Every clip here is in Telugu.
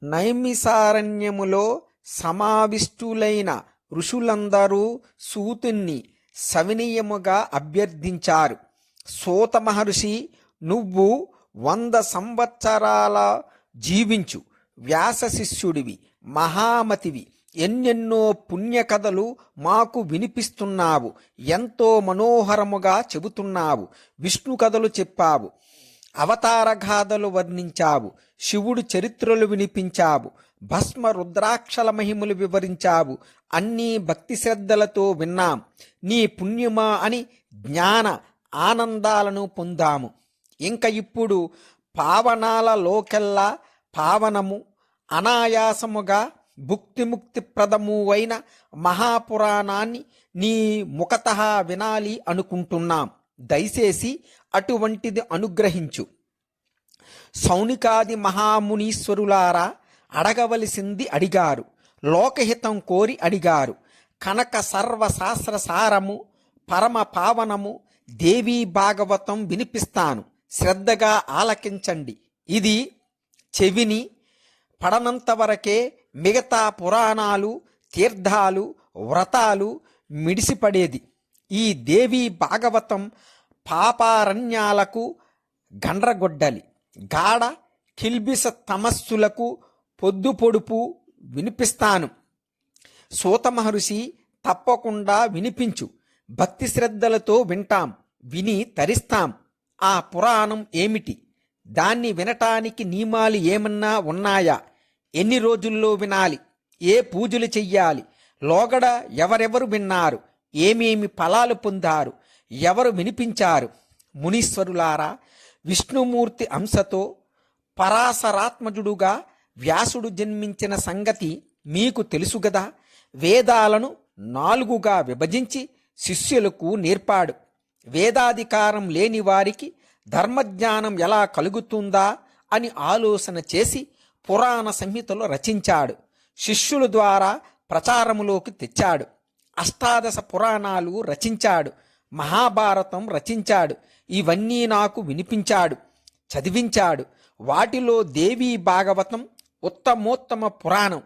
నైమిసారణ్యములో సమావిష్టులైన ఋషులందరూ సూతుణ్ణి సవినయముగా అభ్యర్థించారు. సూత మహర్షి, నువ్వు 100 సంవత్సరాల జీవించు, వ్యాస శిష్యుడివి, మహామతివి, ఎన్నెన్నో పుణ్యకథలు మాకు వినిపిస్తున్నావు, ఎంతో మనోహరముగా చెబుతున్నావు, విష్ణు కథలు చెప్పావు, అవతారగాథలు వర్ణించావు, శివుడు చరిత్రలు వినిపించావు, భస్మ రుద్రాక్షల మహిమలు వివరించావు, అన్నీ భక్తి శ్రద్ధలతో విన్నాం. నీ పుణ్యమా అని జ్ఞాన ఆనందాలను పొందాము. ఇంక ఇప్పుడు పావనాలలోకెల్లా పావనము, అనాయాసముగా భుక్తిముక్తిప్రదము అయిన మహాపురాణాన్ని నీ ముఖతః వినాలి అనుకుంటున్నాం. దయచేసి అటువంటిది అనుగ్రహించు. సౌనికాది మహామునీశ్వరులారా, అడగవలసింది అడిగారు, లోకహితం కోరి అడిగారు. కనక సర్వశాస్త్ర సారము, పరమ పావనము దేవీ భాగవతం వినిపిస్తాను, శ్రద్ధగా ఆలకించండి. ఇది చెవిని పడనంతవరకే మిగతా పురాణాలు, తీర్థాలు, వ్రతాలు మిడిసిపడేది. ఈ దేవీ భాగవతం పాపారణ్యాలకు గండ్రగొడ్డలి, గాఢ కిల్బిస తమస్సులకు పొద్దుపొడుపు వినిపిస్తాను. సూత మహర్షి, తప్పకుండా వినిపించు, భక్తి శ్రద్ధలతో వింటాం, విని తరిస్తాం. ఆ పురాణం ఏమిటి? దాన్ని వినటానికి నియమాలు ఏమన్నా ఉన్నాయా? ఎన్ని రోజుల్లో వినాలి? ఏ పూజలు చెయ్యాలి? లోగడ ఎవరెవరు విన్నారు? ఏమేమి ఫలాలు పొందారు? ఎవరు వినిపించారు? మునీశ్వరులారా, విష్ణుమూర్తి అంశతో పరాశరాత్మజుడుగా వ్యాసుడు జన్మించిన సంగతి మీకు తెలుసుగదా. వేదాలను 4గా విభజించి శిష్యులకు నేర్పాడు. వేదాధికారం లేని వారికి ధర్మజ్ఞానం ఎలా కలుగుతుందా అని ఆలోచన చేసి పురాణ సంహితలు రచించాడు. శిష్యుల ద్వారా ప్రచారములోకి తెచ్చాడు. అష్టాదశ పురాణాలు రచించాడు. మహాభారతం రచించాడు. ఇవన్నీ నాకు వినిపించాడు, చదివించాడు. వాటిలో దేవీ భాగవతం ఉత్తమోత్తమ పురాణం,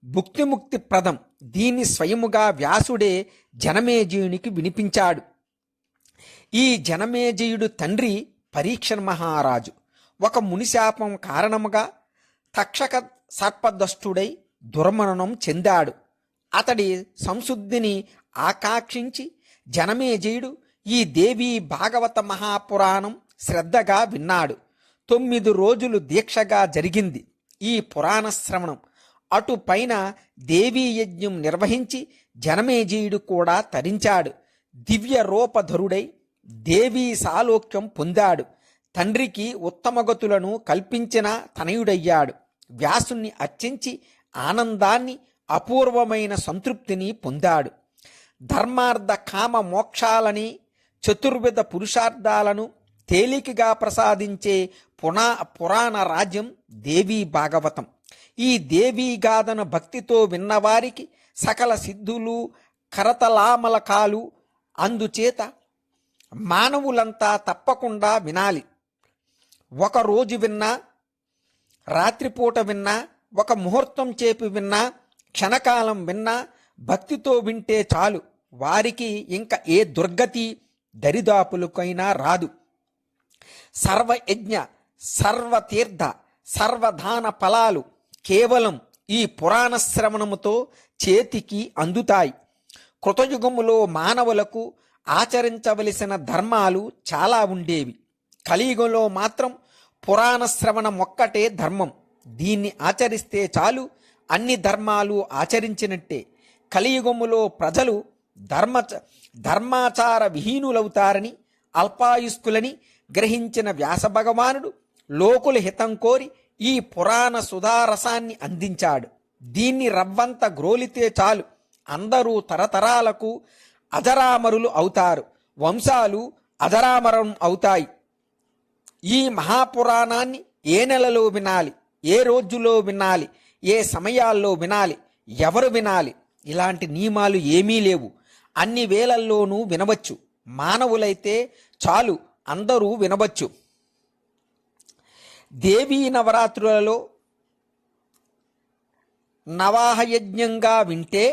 భుక్తిముక్తి ప్రదం. దీన్ని స్వయముగా వ్యాసుడే జనమేజయునికి వినిపించాడు. ఈ జనమేజయుడు తండ్రి పరీక్షణ మహారాజు. ఒక మునిశాపం కారణముగా తక్షక సర్పదష్టుడై దుర్మరణం చెందాడు. అతడి సంశుద్ధిని ఆకాంక్షించి జనమేజయుడు ఈ దేవీ భాగవత మహాపురాణం శ్రద్ధగా విన్నాడు. 9 రోజులు దీక్షగా జరిగింది ఈ పురాణ శ్రవణం. అటు పైన దేవీ యజ్ఞం నిర్వహించి జనమేజయుడు కూడా తరించాడు. దివ్య రూపధరుడై దేవీ సాలోక్యం పొందాడు. తండ్రికి ఉత్తమగతులను కల్పించిన తనయుడయ్యాడు. వ్యాసుని అర్చించి ఆనందాన్ని, అపూర్వమైన సంతృప్తిని పొందాడు. ధర్మార్థ కామ మోక్షాలని, చతుర్విధ పురుషార్థాలను తేలికగా ప్రసాదించే పురాణ రాజ్యం దేవీ భాగవతం. ఈ దేవీ గాథను భక్తితో విన్నవారికి సకల సిద్ధులు, కరతలామలకాలు. అందుచేత మానవులంతా తప్పకుండా వినాలి. ఒక రోజు విన్నా, రాత్రిపూట విన్నా, ఒక ముహూర్తం చేపి విన్నా, క్షణకాలం విన్నా, భక్తితో వింటే చాలు. వారికి ఇంకా ఏ దుర్గతి దరిదాపులకైనా రాదు. సర్వయజ్ఞ, సర్వతీర్థ, సర్వదాన ఫలాలు కేవలం ఈ పురాణ శ్రవణముతో చేతికి అందుతాయి. కృతయుగములో మానవులకు ఆచరించవలసిన ధర్మాలు చాలా ఉండేవి. కలియుగంలో మాత్రం పురాణ శ్రవణం ఒక్కటే ధర్మం. దీన్ని ఆచరిస్తే చాలు, అన్ని ధర్మాలు ఆచరించినట్టే. కలియుగములో ప్రజలు ధర్మాచార విహీనులవుతారని, అల్పాయుష్కులని గ్రహించిన వ్యాస భగవానుడు లోకుల హితం కోరి ఈ పురాణ సుధారసాన్ని అందించాడు. దీన్ని రవ్వంత గ్రోలితే చాలు, అందరూ తరతరాలకు అజరామరులు అవుతారు, వంశాలు అజరామరం అవుతాయి. ఈ మహాపురాణాన్ని ఏ నెలలో వినాలి, ఏ రోజులో వినాలి, ఏ సమయాల్లో వినాలి, ఎవరు వినాలి, ఇలాంటి నియమాలు ఏమీ లేవు. అన్ని వేళల్లోనూ వినవచ్చు. మానవులైతే చాలు, అందరూ వినవచ్చు. దేవీ నవరాత్రులలో నవాహయజ్ఞంగా వింటే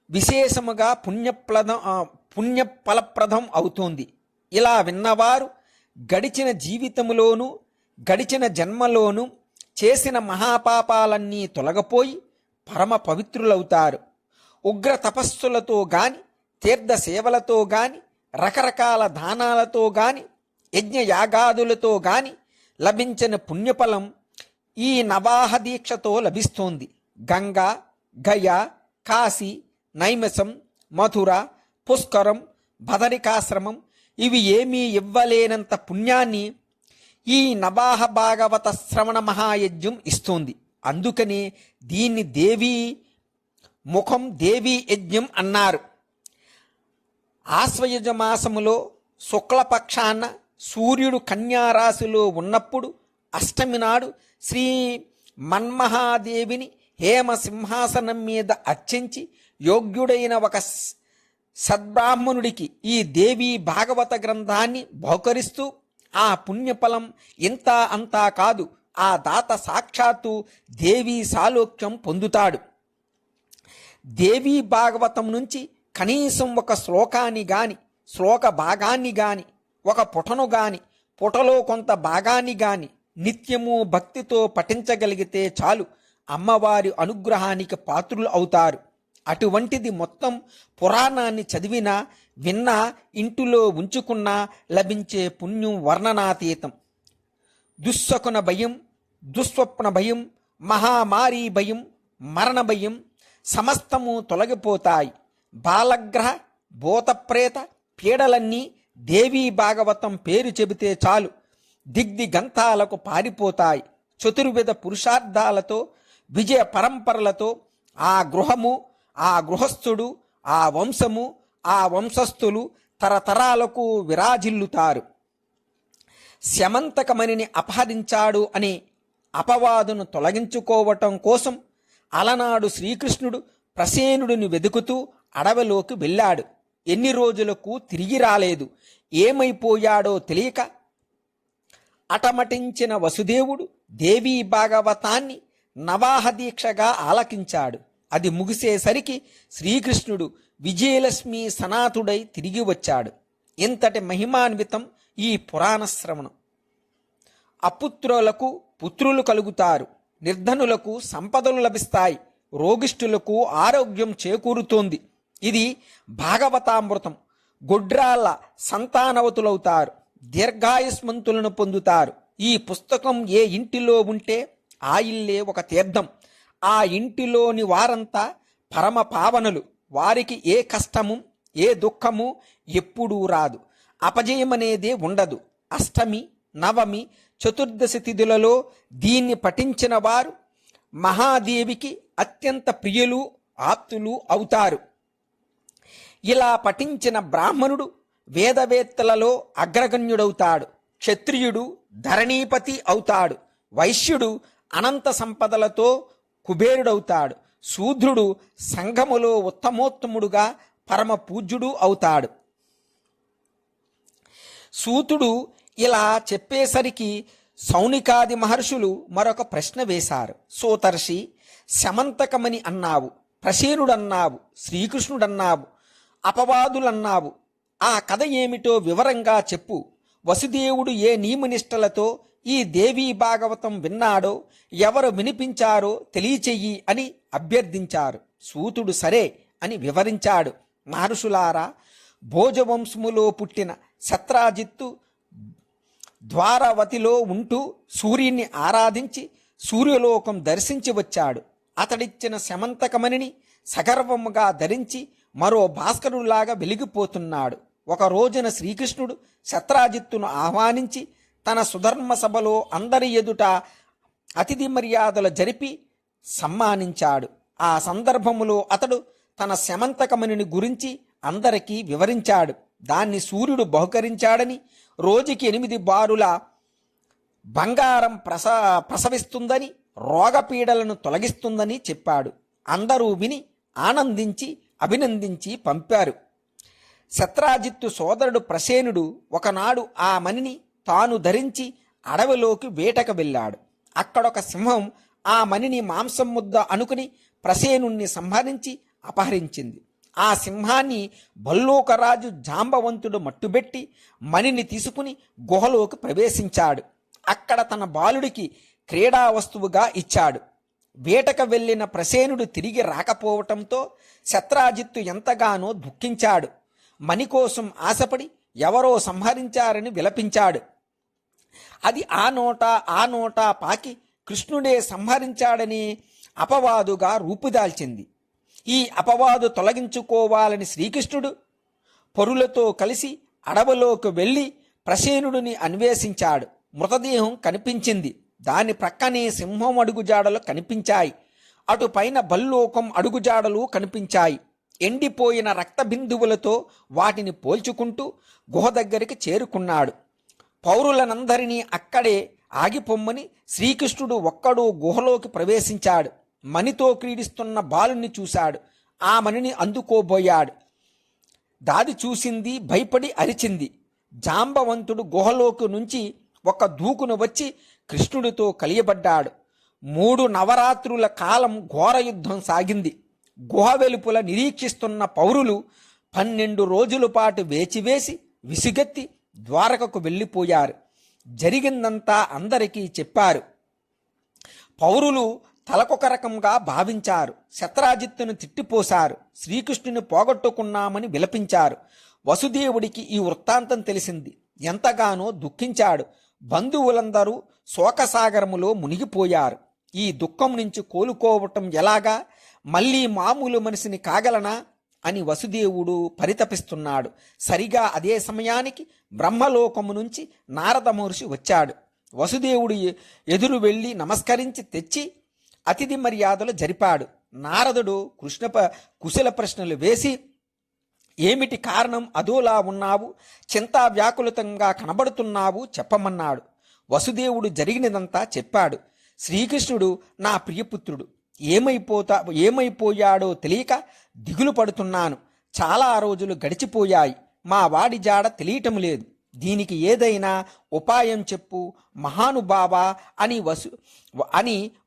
విశేషముగా పుణ్యఫలప్రదం అవుతోంది. ఇలా విన్నవారు గడిచిన జీవితములోనూ గడిచిన జన్మలోనూ చేసిన మహాపాపాలన్నీ తొలగపోయి పరమ పవిత్రులవుతారు. ఉగ్ర తపస్సులతో గాని, తీర్థ సేవలతో గాని, రకరకాల దానాలతో గాని, యజ్ఞయాగాదులతో గాని లభించిన పుణ్యఫలం ఈ నవాహ దీక్షతో లభిస్తోంది. గంగా, గయ, కాశీ, నైమిషం, మథుర, పుష్కరం, బదరికాశ్రమం ఇవి ఏమీ ఇవ్వలేనంత పుణ్యాన్ని ఈ నవాహ భాగవత శ్రవణ మహాయజ్ఞం ఇస్తోంది. అందుకనే దీన్ని దేవీ యజ్ఞం అన్నారు. ఆశ్వయుజ మాసములో శుక్లపక్షాన సూర్యుడు కన్యారాశిలో ఉన్నప్పుడు అష్టమి నాడు శ్రీ మన్మహాదేవిని హేమ సింహాసనం మీద అర్చించి యోగ్యుడైన ఒక సద్బ్రాహ్మణుడికి ఈ దేవీ భాగవత గ్రంథాన్ని బహుకరిస్తూ ఆ పుణ్యఫలం ఇంత అంతా కాదు, ఆ దాత సాక్షాత్తు దేవీ సాలోక్యం పొందుతాడు. దేవీ భాగవతం నుంచి కనీసం ఒక శ్లోకాన్ని గాని, శ్లోక భాగాన్ని గాని, ఒక పుటను గాని, పుటలో కొంత భాగాన్ని గాని నిత్యము భక్తితో పఠించగలిగితే చాలు అమ్మవారి అనుగ్రహానికి పాత్రులు అవుతారు. అటువంటిది మొత్తం పురాణాన్ని చదివినా విన్నా ఇంటిలో ఉంచుకున్నా లభించే పుణ్యం వర్ణనాతీతం. దుశ్శకున భయం, దుస్వప్న భయం, మహామారీ భయం, మరణ భయం సమస్తము తొలగిపోతాయి. బాలగ్రహ భూతప్రేత పీడలన్నీ దేవీ భాగవతం పేరు చెబితే చాలు దిగ్దిగంతాలకు పారిపోతాయి. చతుర్విధ పురుషార్థాలతో, విజయ పరంపరలతో ఆ గృహము, ఆ గృహస్థుడు, ఆ వంశము, ఆ వంశస్థులు తరతరాలకు విరాజిల్లుతారు. శమంతకమణిని అపహరించాడు అనే అపవాదును తొలగించుకోవటం కోసం అలనాడు శ్రీకృష్ణుడు ప్రసేనుడిని వెతుకుతూ అడవిలోకి వెళ్ళాడు. ఎన్ని రోజులకు తిరిగి రాలేదు. ఏమైపోయాడో తెలియక అటమటించిన వసుదేవుడు దేవీ భాగవతాన్ని నవాహ దీక్షగా ఆలకించాడు. అది ముగిసేసరికి శ్రీకృష్ణుడు విజయలక్ష్మి సనాతుడై తిరిగి వచ్చాడు. ఇంతటి మహిమాన్వితం ఈ పురాణ శ్రవణం. అపుత్రులకు పుత్రులు కలుగుతారు, నిర్ధనులకు సంపదలు లభిస్తాయి, రోగిష్ఠులకు ఆరోగ్యం చేకూరుతోంది. ఇది భాగవతామృతం. గొడ్రాళ్ళ సంతానవతులవుతారు, దీర్ఘాయుష్మంతులను పొందుతారు. ఈ పుస్తకం ఏ ఇంటిలో ఉంటే ఆ ఇల్లే ఒక తీర్థం. ఆ ఇంటిలోని వారంతా పరమ పావనులు. వారికి ఏ కష్టము, ఏ దుఃఖము ఎప్పుడూ రాదు. అపజయమనేదే ఉండదు. అష్టమి, నవమి, చతుర్దశి తిథులలో దీన్ని పఠించిన వారు మహాదేవికి అత్యంత ప్రియులు, ఆప్తులు అవుతారు. ఇలా పఠించిన బ్రాహ్మణుడు వేదవేత్తలలో అగ్రగణ్యుడవుతాడు. క్షత్రియుడు ధరణీపతి అవుతాడు. వైశ్యుడు అనంత సంపదలతో కుబేరుడవుతాడు. శూద్రుడు సంఘములో ఉత్తమోత్తముడుగా పరమ పూజ్యుడు అవుతాడు. సూతుడు ఇలా చెప్పేసరికి సౌనికాది మహర్షులు మరొక ప్రశ్న వేశారు. సోతర్షి, శమంతకమని అన్నావు, ప్రసేనుడన్నావు, శ్రీకృష్ణుడన్నావు, అపవాదులన్నావు. ఆ కథ ఏమిటో వివరంగా చెప్పు. వసుదేవుడు ఏ నియమనిష్టలతో ఈ దేవీ భాగవతం విన్నాడో, ఎవరు వినిపించారో తెలియచెయ్యి అని అభ్యర్థించారు. సూతుడు సరే అని వివరించాడు. మహర్షులారా, భోజవంశములో పుట్టిన సత్రాజిత్తు ద్వారవతిలో ఉంటూ సూర్యుని ఆరాధించి సూర్యలోకం దర్శించి వచ్చాడు. అతడిచ్చిన శమంతకమణిని సగర్వముగా ధరించి మరో భాస్కరులాగా వెలిగిపోతున్నాడు. ఒక రోజున శ్రీకృష్ణుడు సత్రాజిత్తును ఆహ్వానించి తన సుధర్మ సభలో అందరి ఎదుట అతిథి మర్యాదలు జరిపి సమ్మానించాడు. ఆ సందర్భములో అతడు తన శమంతకమణిని గురించి అందరికీ వివరించాడు. దాన్ని సూర్యుడు బహుకరించాడని, రోజుకి 8 బారుల బంగారం ప్రసవిస్తుందని, రోగపీడలను తొలగిస్తుందని చెప్పాడు. అందరూ విని ఆనందించి అభినందించి పంపారు. శత్రాజిత్తు సోదరుడు ప్రసేనుడు ఒకనాడు ఆ మణిని తాను ధరించి అడవిలోకి వేటకు వెళ్ళాడు. అక్కడొక సింహం ఆ మణిని మాంసం ముద్ద అనుకుని ప్రసేనుణ్ణి సంహరించి అపహరించింది. ఆ సింహాన్ని భల్లూకరాజు జాంబవంతుడు మట్టుబెట్టి మణిని తీసుకుని గుహలోకి ప్రవేశించాడు. అక్కడ తన బాలుడికి క్రీడా వస్తువుగా ఇచ్చాడు. వేటకు వెళ్లిన ప్రసేనుడు తిరిగి రాకపోవటంతో శత్రాజిత్తు ఎంతగానో దుఃఖించాడు. మణి కోసం ఆశపడి ఎవరో సంహరించారని విలపించాడు. అది ఆ నోట పాకి కృష్ణుడే సంహరించాడని అపవాదుగా రూపుదాల్చింది. ఈ అపవాదు తొలగించుకోవాలని శ్రీకృష్ణుడు పరులతో కలిసి అడవిలోకి వెళ్ళి ప్రసేనుడిని అన్వేషించాడు. మృతదేహం కనిపించింది. దాని ప్రక్కనే సింహం అడుగుజాడలు కనిపించాయి. అటుపైన భల్లూకం అడుగుజాడలు కనిపించాయి. ఎండిపోయిన రక్త బిందువులతో వాటిని పోల్చుకుంటూ గుహ దగ్గరికి చేరుకున్నాడు. పౌరులనందరినీ అక్కడే ఆగిపొమ్మని శ్రీకృష్ణుడు ఒక్కడూ గుహలోకి ప్రవేశించాడు. మణితో క్రీడిస్తున్న బాలుని చూశాడు. ఆ మణిని అందుకోబోయాడు. దాది చూసింది, భయపడి అరిచింది. జాంబవంతుడు గుహలోకి నుంచి ఒక దూకును వచ్చి కృష్ణుడితో కలియబడ్డాడు. 3 నవరాత్రుల కాలం ఘోర యుద్ధం సాగింది. గుహ వెలుపుల నిరీక్షిస్తున్న పౌరులు 12 రోజుల పాటు వేచివేసి విసుగెత్తి ద్వారకకు వెళ్ళిపోయారు. జరిగిందంతా అందరికీ చెప్పారు. పౌరులు తలకొక రకంగా భావించారు. శత్రాజిత్తును తిట్టిపోశారు. శ్రీకృష్ణుని పోగొట్టుకున్నామని విలపించారు. వసుదేవుడికి ఈ వృత్తాంతం తెలిసింది. ఎంతగానో దుఃఖించాడు. బంధువులందరూ శోకసాగరములో మునిగిపోయారు. ఈ దుఃఖం నుంచి కోలుకోవటం ఎలాగా? మళ్ళీ మామూలు మనిషిని కాగలనా అని వసుదేవుడు పరితపిస్తున్నాడు. సరిగా అదే సమయానికి బ్రహ్మలోకము నుంచి నారద మహర్షి వచ్చాడు. వసుదేవుడు ఎదురు వెళ్ళి నమస్కరించి తెచ్చి అతిథి మర్యాదలు జరిపాడు. నారదుడు కుశల ప్రశ్నలు వేసి, ఏమిటి కారణం? అదోలా ఉన్నావు, చింతా వ్యాకులితంగా కనబడుతున్నావు, చెప్పమన్నాడు. వసుదేవుడు జరిగినదంతా చెప్పాడు. శ్రీకృష్ణుడు నా ప్రియపుత్రుడు, ఏమైపోయాడో తెలియక దిగులు పడుతున్నాను. చాలా రోజులు గడిచిపోయాయి. మా వాడి జాడ తెలియటం లేదు. దీనికి ఏదైనా ఉపాయం చెప్పు మహానుభావా అని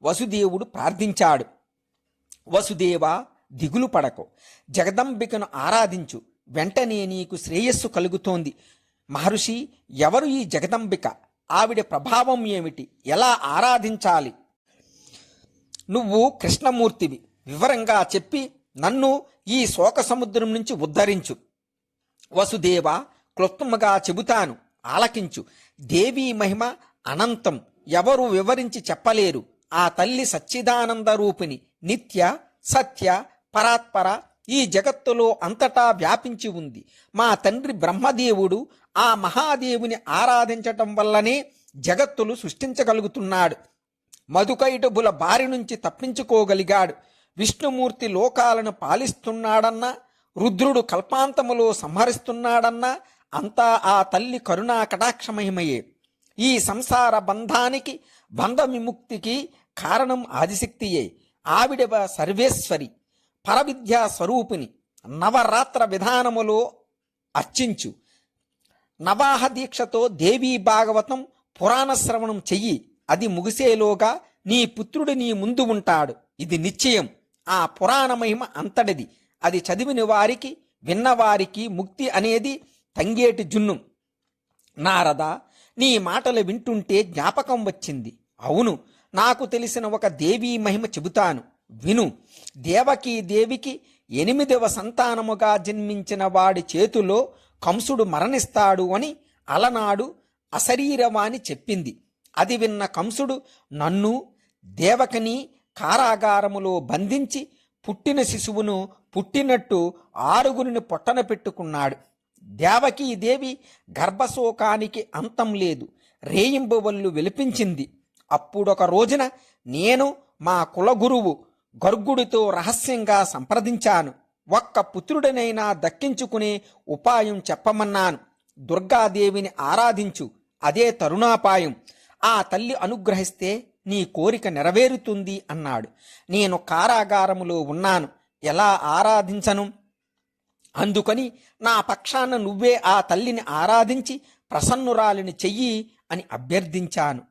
వసుదేవుడు ప్రార్థించాడు. వసుదేవా, దిగులు పడకు, జగదంబికను ఆరాధించు, వెంటనే నీకు శ్రేయస్సు కలుగుతోంది. మహర్షి, ఎవరు ఈ జగదంబిక? ఆవిడ ప్రభావం ఏమిటి? ఎలా ఆరాధించాలి? నువ్వు కృష్ణమూర్తివి, వివరంగా చెప్పి నన్ను ఈ శోక సముద్రం నుంచి ఉద్ధరించు. వసుదేవ, క్లుప్తంగా చెబుతాను, ఆలకించు. దేవీ మహిమ అనంతం, ఎవరు వివరించి చెప్పలేరు. ఆ తల్లి సచ్చిదానంద రూపిణి, నిత్య సత్య పరాత్పర, ఈ జగత్తులో అంతటా వ్యాపించి ఉంది. మా తండ్రి బ్రహ్మదేవుడు ఆ మహాదేవుని ఆరాధించటం వల్లనే జగత్తులు సృష్టించగలుగుతున్నాడు. మధుకైటబుల బారి నుంచి తప్పించుకోగలిగాడు. విష్ణుమూర్తి లోకాలను పాలిస్తున్నాడన్నా, రుద్రుడు కల్పాంతములో సంహరిస్తున్నాడన్నా అంతా ఆ తల్లి కరుణా కటాక్షమహిమయే. ఈ సంసార బంధానికి, బంధ విముక్తికి కారణం ఆదిశక్తియే. ఆవిడ సర్వేశ్వరి, పరవిద్యా స్వరూపిణి. నవరాత్ర విధానములో అర్చించు. నవాహ దీక్షతో దేవీ భాగవతం పురాణ శ్రవణం చెయ్యి. అది ముగిసేలోగా నీ పుత్రుడు నీ ముందు ఉంటాడు. ఇది నిశ్చయం. ఆ పురాణ మహిమ అంతటిది. అది చదివిన వారికి, విన్నవారికి ముక్తి అనేది తంగేటి జున్ను. నారద, నీ మాటలు వింటుంటే జ్ఞాపకం వచ్చింది. అవును, నాకు తెలిసిన ఒక దేవీ మహిమ చెబుతాను, విను. దేవకీ దేవికి 8వ సంతానముగా జన్మించిన వాడి చేతిలో కంసుడు మరణిస్తాడు అని అలనాడు అశరీరవాణి చెప్పింది. అది విన్న కంసుడు నన్ను, దేవకిని కారాగారములో బంధించి పుట్టిన శిశువును పుట్టినట్టు 6 పొట్టన పెట్టుకున్నాడు. దేవకీదేవి గర్భశోకానికి అంతం లేదు. రేయింబవళ్ళు వెలిపించింది. అప్పుడొక రోజున నేను మా కులగురువు గర్గుడితో రహస్యంగా సంప్రదించాను. ఒక్క పుత్రుడినైనా దక్కించుకునే ఉపాయం చెప్పమన్నాను. దుర్గాదేవిని ఆరాధించు, అదే తరుణాపాయం. ఆ తల్లి అనుగ్రహిస్తే నీ కోరిక నెరవేరుతుంది అన్నాడు. నేను కారాగారములో ఉన్నాను, ఎలా ఆరాధించను? అందుకని నా పక్షాన నువ్వే ఆ తల్లిని ఆరాధించి ప్రసన్నురాలిని చెయ్యి అని అభ్యర్థించాను.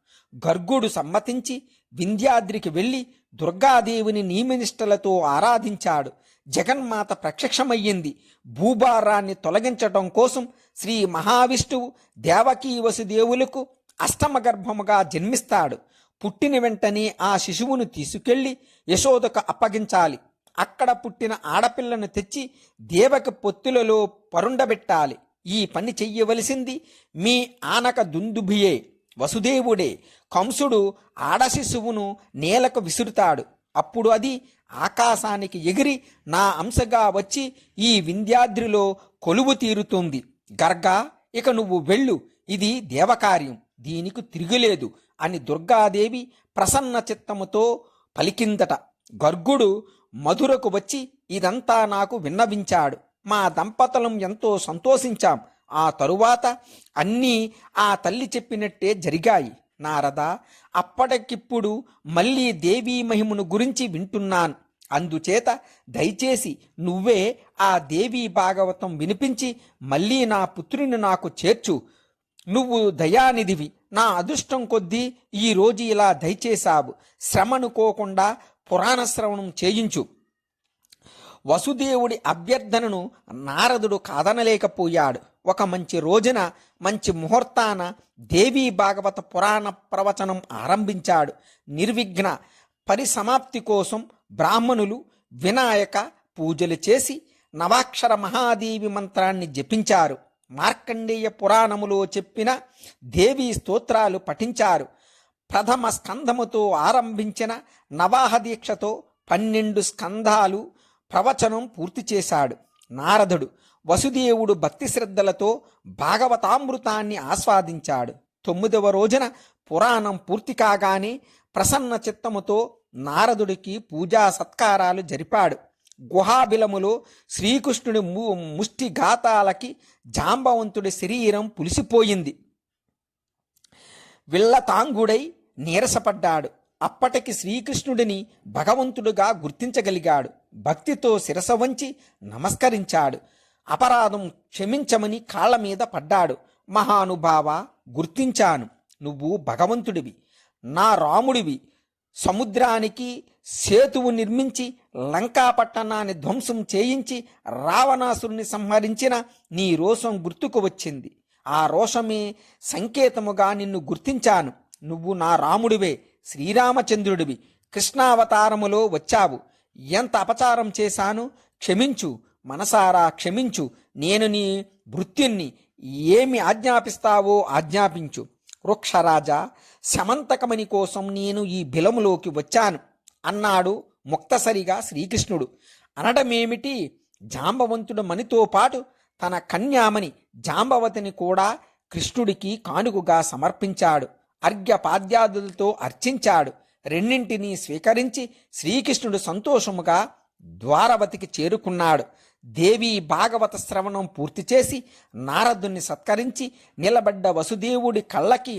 గర్గుడు సమ్మతించి వింధ్యాద్రికి వెళ్ళి దుర్గాదేవిని నియమనిష్టలతో ఆరాధించాడు. జగన్మాత ప్రత్యక్షమయ్యింది. భూభారాన్ని తొలగించటం కోసం శ్రీ మహావిష్ణువు దేవకీ వసుదేవులకు అష్టమ గర్భముగా జన్మిస్తాడు. పుట్టిన వెంటనే ఆ శిశువును తీసుకెళ్లి యశోదకు అప్పగించాలి. అక్కడ పుట్టిన ఆడపిల్లను తెచ్చి దేవకి పొత్తులలో పరుండబెట్టాలి. ఈ పని చెయ్యవలసింది మీ ఆనక దుందుభియే, వసుదేవుడే. కంసుడు ఆడ శిశువును నేలకు విసురుతాడు. అప్పుడు అది ఆకాశానికి ఎగిరి నా అంశగా వచ్చి ఈ వింధ్యాద్రిలో కొలువు తీరుతుంది. గర్గా, ఇక నువ్వు వెళ్ళు, ఇది దేవకార్యం, దీనికి తిరుగులేదు అని దుర్గాదేవి ప్రసన్న చిత్తముతో పలికిందట. గర్గుడు మధురకు వచ్చి ఇదంతా నాకు విన్నవించాడు. మా దంపతులం ఎంతో సంతోషించాం. ఆ తరువాత అన్నీ ఆ తల్లి చెప్పినట్టే జరిగాయి. నారద, అప్పటికిప్పుడు మళ్ళీ దేవీ మహిమను గురించి వింటున్నాను. అందుచేత దయచేసి నువ్వే ఆ దేవీ భాగవతం వినిపించి మళ్ళీ నా పుత్రుని నాకు చేర్చు. నువ్వు దయానిధివి. నా అదృష్టం కొద్దీ ఈరోజు ఇలా దయచేశావు. శ్రమనుకోకుండా పురాణ శ్రవణం చేయించు. వసుదేవుడి అభ్యర్థనను నారదుడు కాదనలేకపోయాడు. ఒక మంచి రోజున, మంచి ముహూర్తాన దేవీ భాగవత పురాణ ప్రవచనం ఆరంభించాడు. నిర్విఘ్న పరిసమాప్తి కోసం బ్రాహ్మణులు వినాయక పూజలు చేసి నవాక్షర మహాదేవి మంత్రాన్ని జపించారు. మార్కండేయ పురాణములో చెప్పిన దేవీ స్తోత్రాలు పఠించారు. ప్రథమ స్కంధముతో ఆరంభించిన నవాహ దీక్షతో 12 స్కంధాలు ప్రవచనం పూర్తి చేశాడు. నారదుడు వసుదేవుడు భక్తి శ్రద్ధలతో భాగవతామృతాన్ని ఆస్వాదించాడు. 9వ రోజున పురాణం పూర్తి కాగానే ప్రసన్న చిత్తముతో నారదుడికి పూజా సత్కారాలు జరిపాడు. గుహాబిలములో శ్రీకృష్ణుడి ముష్టిఘాతాలకి జాంబవంతుడి శరీరం పులిసిపోయింది. విల్లతాంగుడై నీరసపడ్డాడు. అప్పటికి శ్రీకృష్ణుడిని భగవంతుడుగా గుర్తించగలిగాడు. భక్తితో శిరస వంచి నమస్కరించాడు. అపరాధం క్షమించమని కాళ్ల మీద పడ్డాడు. మహానుభావ, గుర్తించాను. నువ్వు భగవంతుడివి, నా రాముడివి. సముద్రానికి సేతువు నిర్మించి లంకాపట్టణాన్ని ధ్వంసం చేయించి రావణాసురుని సంహరించిన నీ రోషం గుర్తుకు వచ్చింది. ఆ రోషమే సంకేతముగా నిన్ను గుర్తించాను. నువ్వు నా రాముడివే, శ్రీరామచంద్రుడివి. కృష్ణావతారములో వచ్చావు. ఎంత అపచారం చేశాను, క్షమించు, మనసారా క్షమించు. నేను నీ భృత్యుణ్ణి. ఏమి ఆజ్ఞాపిస్తావో ఆజ్ఞాపించు. వృక్షరాజా, శమంతకమణి కోసం నేను ఈ బిలములోకి వచ్చాను అన్నాడు ముక్తసరిగా శ్రీకృష్ణుడు. అనడమేమిటి, జాంబవంతుడు మణితో పాటు తన కన్యామణి జాంబవతిని కూడా కృష్ణుడికి కానుకగా సమర్పించాడు. అర్ఘ్యపాద్యాదులతో అర్చించాడు. రెండింటినీ స్వీకరించి శ్రీకృష్ణుడు సంతోషముగా ద్వారవతికి చేరుకున్నాడు. దేవీ భాగవత శ్రవణం పూర్తి చేసి నారదుని సత్కరించి నిలబడ్డ వసుదేవుడి కళ్ళకి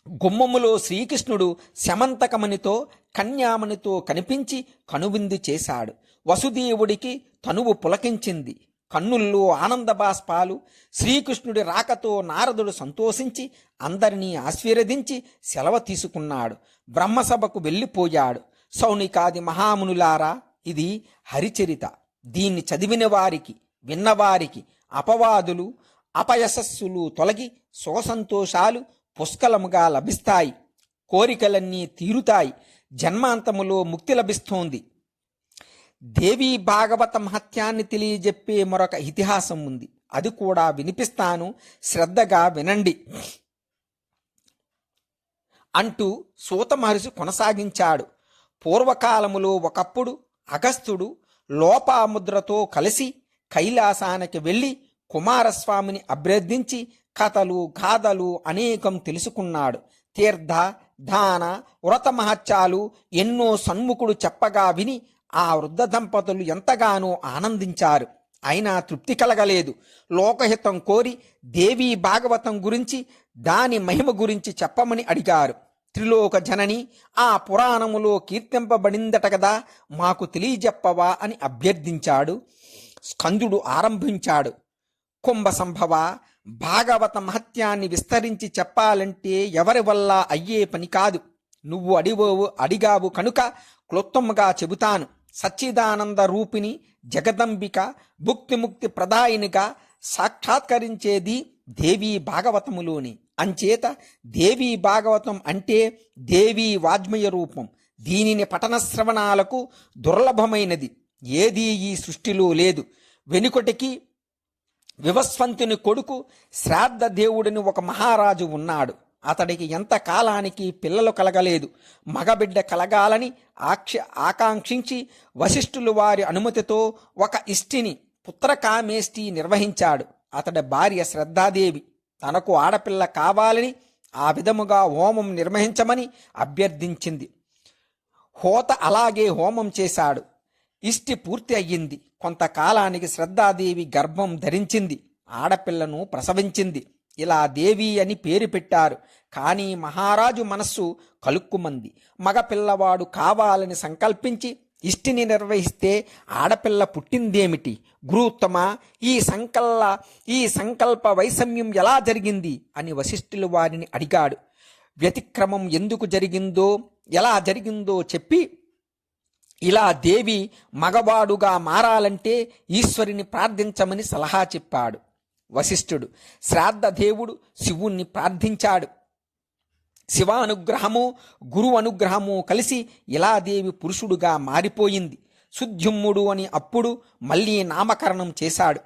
గుమ్మములో శ్రీకృష్ణుడు శమంతకమణితో కన్యామణితో కనిపించి కనువిందు చేశాడు. వసుదేవుడికి తనువు పులకించింది. కన్నుల్లో ఆనంద బాష్పాలు. శ్రీకృష్ణుడి రాకతో నారదుడు సంతోషించి అందరినీ ఆశీర్వదించి సెలవు తీసుకున్నాడు. బ్రహ్మసభకు వెళ్ళిపోయాడు. సౌనికాది మహామునులారా, ఇది హరిచరిత. దీన్ని చదివిన వారికి, విన్నవారికి అపవాదులు అపయశస్సులు తొలగి సుఖసంతోషాలు పుష్కలముగా లభిస్తాయి. కోరికలన్నీ తీరుతాయి. జన్మాంతములో ముక్తి లభిస్తోంది. దేవీ భాగవత మహత్యాన్ని తెలియజెప్పే మరొక ఇతిహాసం ఉంది. అది కూడా వినిపిస్తాను, శ్రద్ధగా వినండి అంటూ సూత మహర్షి కొనసాగించాడు. పూర్వకాలములో ఒకప్పుడు అగస్త్యుడు లోపాముద్రతో కలిసి కైలాసానికి వెళ్ళి కుమారస్వామిని అభ్యర్థించి కథలు గాథలు అనేకం తెలుసుకున్నాడు. తీర్థ దాన వ్రత మహత్యాలు ఎన్నో సన్ముఖుడు చెప్పగా విని ఆ వృద్ధ దంపతులు ఎంతగానో ఆనందించారు. అయినా తృప్తి కలగలేదు. లోకహితం కోరి దేవీ భాగవతం గురించి, దాని మహిమ గురించి చెప్పమని అడిగారు. త్రిలోక జనని ఆ పురాణములో కీర్తింపబడిందట కదా, మాకు తెలియజెప్పవా అని అభ్యర్థించాడు. స్కందుడు ఆరంభించాడు. కుంభ సంభవ, భాగవత మహత్యాన్ని విస్తరించి చెప్పాలంటే ఎవరి వల్ల అయ్యే పని కాదు. నువ్వు అడిగావు కనుక క్లుప్తంగా చెబుతాను. సచ్చిదానంద రూపిణి జగదంబిక భుక్తిముక్తి ప్రదాయినిగా సాక్షాత్కరించేది దేవీ భాగవతములోని. అంచేత దేవీ భాగవతం అంటే దేవీ వాజ్మయ రూపం. దీనిని పఠన శ్రవణాలకు దుర్లభమైనది ఏదీ ఈ సృష్టిలో లేదు. వెనుకటికి వివస్వంతుని కొడుకు శ్రాద్ధ దేవుడిని ఒక మహారాజు ఉన్నాడు. అతడికి ఎంత కాలానికి పిల్లలు కలగలేదు. మగబిడ్డ కలగాలని ఆకాంక్షించి వశిష్ఠులు వారి అనుమతితో ఒక ఇష్టిని పుత్రకామేష్టి నిర్వహించాడు. అతడి భార్య శ్రద్ధాదేవి తనకు ఆడపిల్ల కావాలని ఆ విధముగా హోమం నిర్వహించమని అభ్యర్థించింది. హోత అలాగే హోమం చేశాడు. ఇష్టి పూర్తి అయ్యింది. కొంతకాలానికి శ్రద్ధాదేవి గర్భం ధరించింది. ఆడపిల్లను ప్రసవించింది. ఇలా దేవి అని పేరు పెట్టారు. కానీ మహారాజు మనస్సు కలుక్కుమంది. మగపిల్లవాడు కావాలని సంకల్పించి ఇష్టిని నిర్వహిస్తే ఆడపిల్ల పుట్టిందేమిటి? గురుత్తమ, ఈ సంకల్ప వైషమ్యం ఎలా జరిగింది అని వశిష్ఠులు వారిని అడిగాడు. వ్యతిక్రమం ఎందుకు జరిగిందో ఎలా జరిగిందో చెప్పి, ఇలా దేవి మగవాడుగా మారాలంటే ఈశ్వరుని ప్రార్థించమని సలహా చెప్పాడు. వశిష్ఠుడు శ్రాద్ధ దేవుడు శివుణ్ణి ప్రార్థించాడు. శివానుగ్రహము గురు అనుగ్రహము కలిసి ఇలా దేవి పురుషుడుగా మారిపోయింది. సుద్యుమ్ముడు అని అప్పుడు మళ్ళీ నామకరణం చేశాడు.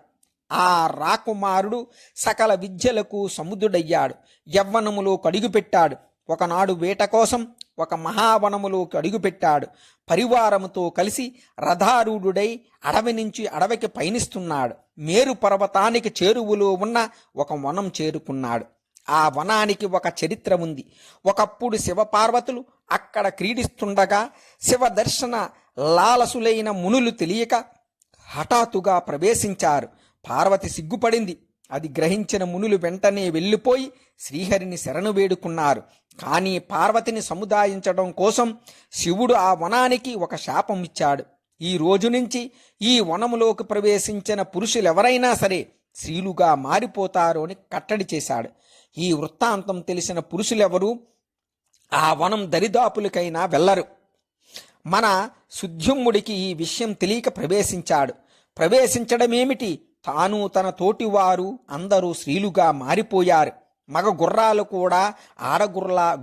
ఆ రాకుమారుడు సకల విద్యలకు సముద్రుడయ్యాడు. యవ్వనములోకి అడుగుపెట్టాడు. ఒకనాడు వేట కోసం ఒక మహావనములోకి అడుగుపెట్టాడు. పరివారముతో కలిసి రథారూఢుడై అడవి నుంచి అడవికి పయనిస్తున్నాడు. మేరు పర్వతానికి చేరువలో ఉన్న ఒక వనం చేరుకున్నాడు. ఆ వనానికి ఒక చరిత్ర ఉంది. ఒకప్పుడు శివపార్వతులు అక్కడ క్రీడిస్తుండగా శివ దర్శన లాలసులైన మునులు తెలియక హఠాత్తుగా ప్రవేశించారు. పార్వతి సిగ్గుపడింది. అది గ్రహించిన మునులు వెంటనే వెళ్ళిపోయి శ్రీహరిని శరణు వేడుకున్నారు. కానీ పార్వతిని సముదాయించడం కోసం శివుడు ఆ వనానికి ఒక శాపం ఇచ్చాడు. ఈ రోజు నుంచి ఈ వనములోకి ప్రవేశించిన పురుషులెవరైనా సరే స్త్రీలుగా మారిపోతారు అని కట్టడి చేశాడు. ఈ వృత్తాంతం తెలిసిన పురుషులెవరూ ఆ వనం దరిదాపులకైనా వెళ్లరు. మన సుద్యుమ్ముడికి ఈ విషయం తెలియక ప్రవేశించాడు. ప్రవేశించడమేమిటి, తాను తన తోటివారు అందరూ స్త్రీలుగా మారిపోయారు. మగ గుర్రాలు కూడా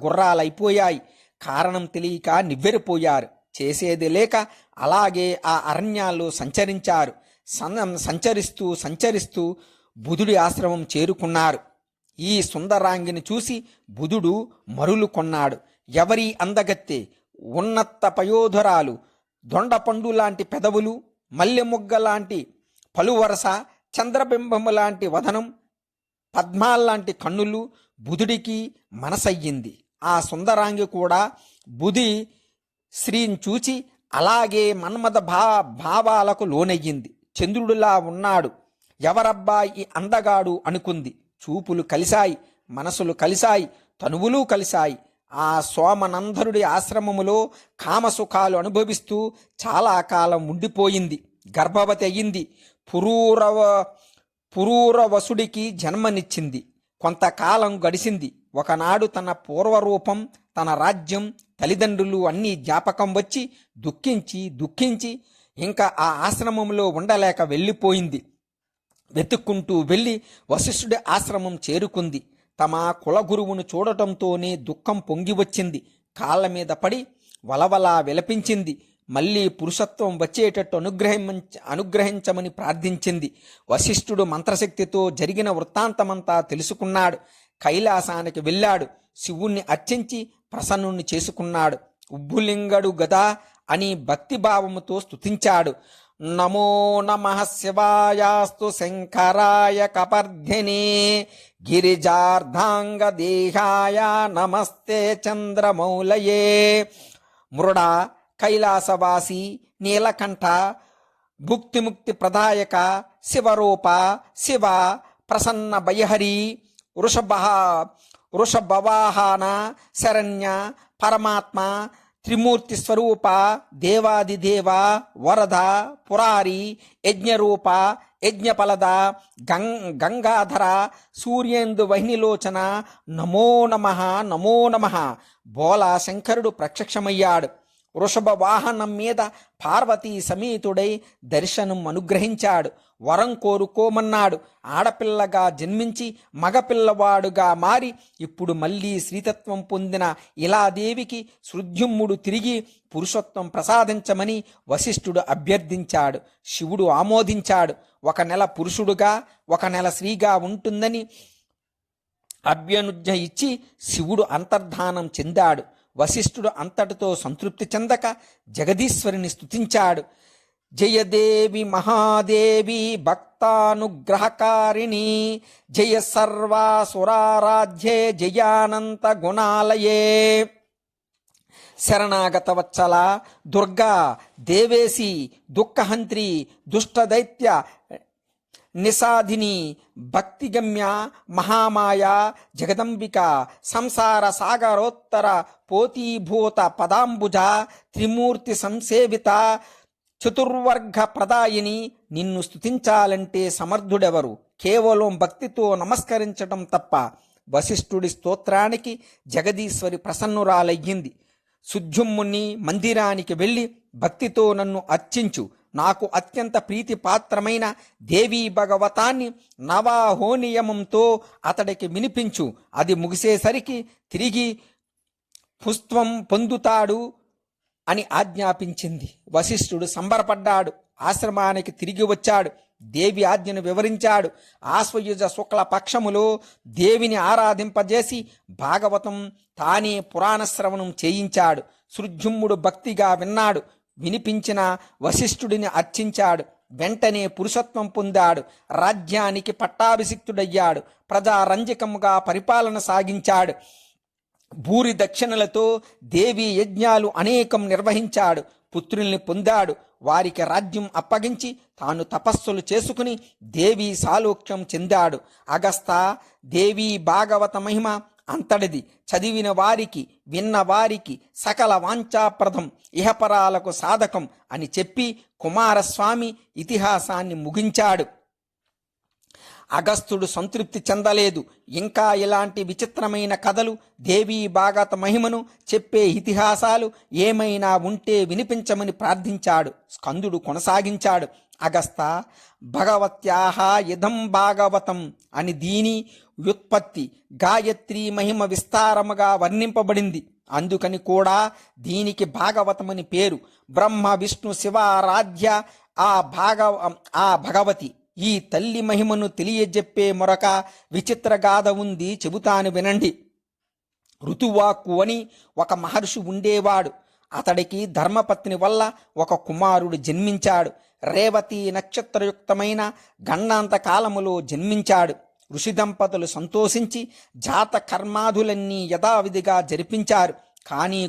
గుర్రాలైపోయాయి. కారణం తెలియక నివ్వెరపోయారు. చేసేది లేక అలాగే ఆ అరణ్యాల్లో సంచరించారు. సంచరిస్తూ బుధుడి ఆశ్రమం చేరుకున్నారు. ఈ సుందరాంగిని చూసి బుధుడు మరులు కొన్నాడు. ఎవరి అందగత్తె, ఉన్నత పయోధరాలు, దొండపండు లాంటి పెదవులు, మల్లెమొగ్గ లాంటి పలువరస, చంద్రబింబము లాంటి వదనం, పద్మాల్లాంటి కన్నులు బుధుడికి మనసయ్యింది. ఆ సుందరాంగి కూడా బుధి శ్రీని చూచి అలాగే మన్మథ భావాలకు లోనయ్యింది. చంద్రుడిలా ఉన్నాడు, ఎవరబ్బా ఈ అందగాడు అనుకుంది. చూపులు కలిశాయి, మనసులు కలిశాయి, తనువులు కలిశాయి. ఆ సోమనందరుడి ఆశ్రమములో కామసుఖాలు అనుభవిస్తూ చాలా కాలం ఉండిపోయింది. గర్భవతి అయ్యింది. పురూరవసుడికి జన్మనిచ్చింది. కొంతకాలం గడిచింది. ఒకనాడు తన పూర్వరూపం, తన రాజ్యం, తల్లిదండ్రులు అన్నీ జ్ఞాపకం వచ్చి దుఃఖించి ఇంకా ఆ ఆశ్రమంలో ఉండలేక వెళ్ళిపోయింది. వెతుక్కుంటూ వెళ్ళి వశిష్ఠుడి ఆశ్రమం చేరుకుంది. తమ కులగురువును చూడటంతోనే దుఃఖం పొంగి వచ్చింది. కాళ్ళ మీద పడి వలవలా విలపించింది. మళ్ళీ పురుషత్వం వచ్చేటట్టు అనుగ్రహించమని ప్రార్థించింది. వశిష్ఠుడు మంత్రశక్తితో జరిగిన వృత్తాంతమంతా తెలుసుకున్నాడు. కైలాసానికి వెళ్ళాడు. శివుణ్ణి అర్చించి ప్రసన్నుణ్ణి చేసుకున్నాడు. ఉబ్బులింగడు గదా అని భక్తిభావముతో స్తుతించాడు. నమో నమః శివాయాస్తు శంకరాయ కపర్ధినే గిరిజార్ధాంగ దేహాయ నమస్తే చంద్రమౌళయే. మృడా కైలాసవాసి నీలకంఠ భుక్తిముక్తి ప్రదాయక శివరూప శివ ప్రసన్న భయహరి వృషభవాహన శరణ్య పరమాత్మ త్రిమూర్తి స్వరూప దేవాదిదేవ వరద పురారి యజ్ఞరూప యజ్ఞఫలద గంగాధర సూర్యేందు వహినిలోచన నమో నమః నమో నమః. బోలా శంకరుడు ప్రత్యక్షమయ్యాడు. వృషభ వాహనం మీద పార్వతీ సమేతుడై దర్శనం అనుగ్రహించాడు. వరం కోరుకోమన్నాడు. ఆడపిల్లగా జన్మించి మగపిల్లవాడుగా మారి ఇప్పుడు మళ్ళీ శ్రీతత్వం పొందిన ఇలాదేవికి సృద్యుమ్ముడు తిరిగి పురుషత్వం ప్రసాదించమని వశిష్ఠుడు అభ్యర్థించాడు. శివుడు ఆమోదించాడు. 1 నెల పురుషుడుగా 1 నెల స్త్రీగా ఉంటుందని అభ్యనుజ్ఞ ఇచ్చి శివుడు అంతర్ధానం చెందాడు. వశిష్ఠుడు అంతటితో సంతృప్తి చెందక జగదీశ్వరిని స్తుతించాడు. జయదేవి మహాదేవి భక్తానుగ్రహకారిణి జయ సర్వాసురారాధ్యే జయానంత గుణాలయే. శరణాగత వత్సల దుర్గా దేవేసి దుఃఖహంత్రి దుష్టదైత్య నిసాధిని భక్తిగమ్య మహామాయ జగదంబిక సంసార సాగరోత్తర పోతీభూత పదాంబుజ త్రిమూర్తి సంసేవిత చతుర్వర్గ ప్రదాయిని. నిన్ను స్తుతించాలంటే సమర్థుడెవరు? కేవలం భక్తితో నమస్కరించటం తప్ప. వశిష్ఠుడి స్తోత్రానికి జగదీశ్వరి ప్రసన్నురాలయ్యింది. సుద్యుమ్ముని మందిరానికి వెళ్ళి భక్తితో నన్ను అర్చించు, నాకు అత్యంత ప్రీతిపాత్రమైన దేవీ భగవతాన్ని నవాహోనియమంతో అతడికి వినిపించు. అది ముగిసేసరికి తిరిగి పుష్పం పొందుతాడు అని ఆజ్ఞాపించింది. వశిష్ఠుడు సంబరపడ్డాడు. ఆశ్రమానికి తిరిగి వచ్చాడు. దేవి ఆజ్ఞను వివరించాడు. ఆశ్వయుజ శుక్ల పక్షములో దేవిని ఆరాధింపజేసి భాగవతం తానే పురాణ శ్రవణం చేయించాడు. సృజ్యుమ్ముడు భక్తిగా విన్నాడు. వినిపించిన వశిష్ఠుడిని అర్చించాడు. వెంటనే పురుషత్వం పొందాడు. రాజ్యానికి పట్టాభిషిక్తుడయ్యాడు. ప్రజారంజకముగా పరిపాలన సాగించాడు. భూరి దక్షిణలతో దేవీ యజ్ఞాలు అనేకం నిర్వహించాడు. పుత్రుల్ని పొందాడు. వారికి రాజ్యం అప్పగించి తాను తపస్సులు చేసుకుని దేవీ సాలోక్యం చెందాడు. అగస్త దేవీ భాగవత మహిమ అంతటిది. చదివిన వారికి విన్న వారికి సకల వాంఛాప్రదం, ఇహపరాలకు సాధకం అని చెప్పి కుమారస్వామి ఇతిహాసాన్ని ముగించాడు. అగస్త్యుడు సంతృప్తి చెందలేదు. ఇంకా ఇలాంటి విచిత్రమైన కథలు, దేవీ భాగవత మహిమను చెప్పే ఇతిహాసాలు ఏమైనా ఉంటే వినిపించమని ప్రార్థించాడు. స్కందుడు కొనసాగించాడు. అగస్త భగవత్యాహ ఇదం భాగవతం అని దీని వ్యుత్పత్తి గాయత్రీ మహిమ విస్తారముగా వర్ణింపబడింది. అందుకని కూడా దీనికి భాగవతమని పేరు. బ్రహ్మ విష్ణు శివారాధ్య ఆ భగవతి. ఈ తల్లి మహిమను తెలియజెప్పే మరొక విచిత్ర గాథ ఉంది, చెబుతాను వినండి. ఋతువాక్కు అని ఒక మహర్షి ఉండేవాడు. అతడికి ధర్మపత్ని వల్ల ఒక కుమారుడు జన్మించాడు. రేవతి నక్షత్రయుక్తమైన గండాంత కాలములో జన్మించాడు. ఋషి దంపతులు సంతోషించి జాత కర్మాదులన్నీ యథావిధిగా జరిపించారు. కానీ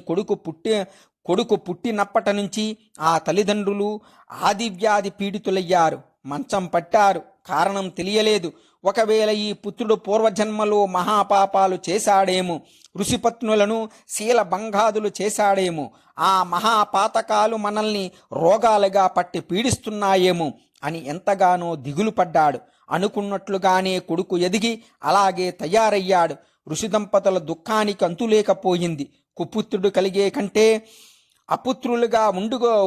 కొడుకు పుట్టినప్పటి నుంచి ఆ తల్లిదండ్రులు ఆదివ్యాధి పీడితులయ్యారు. మంచం పట్టారు. కారణం తెలియలేదు. ఒకవేళ ఈ పుత్రుడు పూర్వజన్మలో మహాపాపాలు చేశాడేమో, ఋషిపత్నులను శీలభంగాదులు చేశాడేమో, ఆ మహాపాతకాలు మనల్ని రోగాలుగా పట్టి పీడిస్తున్నాయేమో అని ఎంతగానో దిగులు పడ్డాడు. అనుకున్నట్లుగానే కొడుకు ఎదిగి అలాగే తయారయ్యాడు. ఋషి దంపతుల దుఃఖానికి అంతులేకపోయింది. కుపుత్రుడు కలిగే కంటే అపుత్రులుగా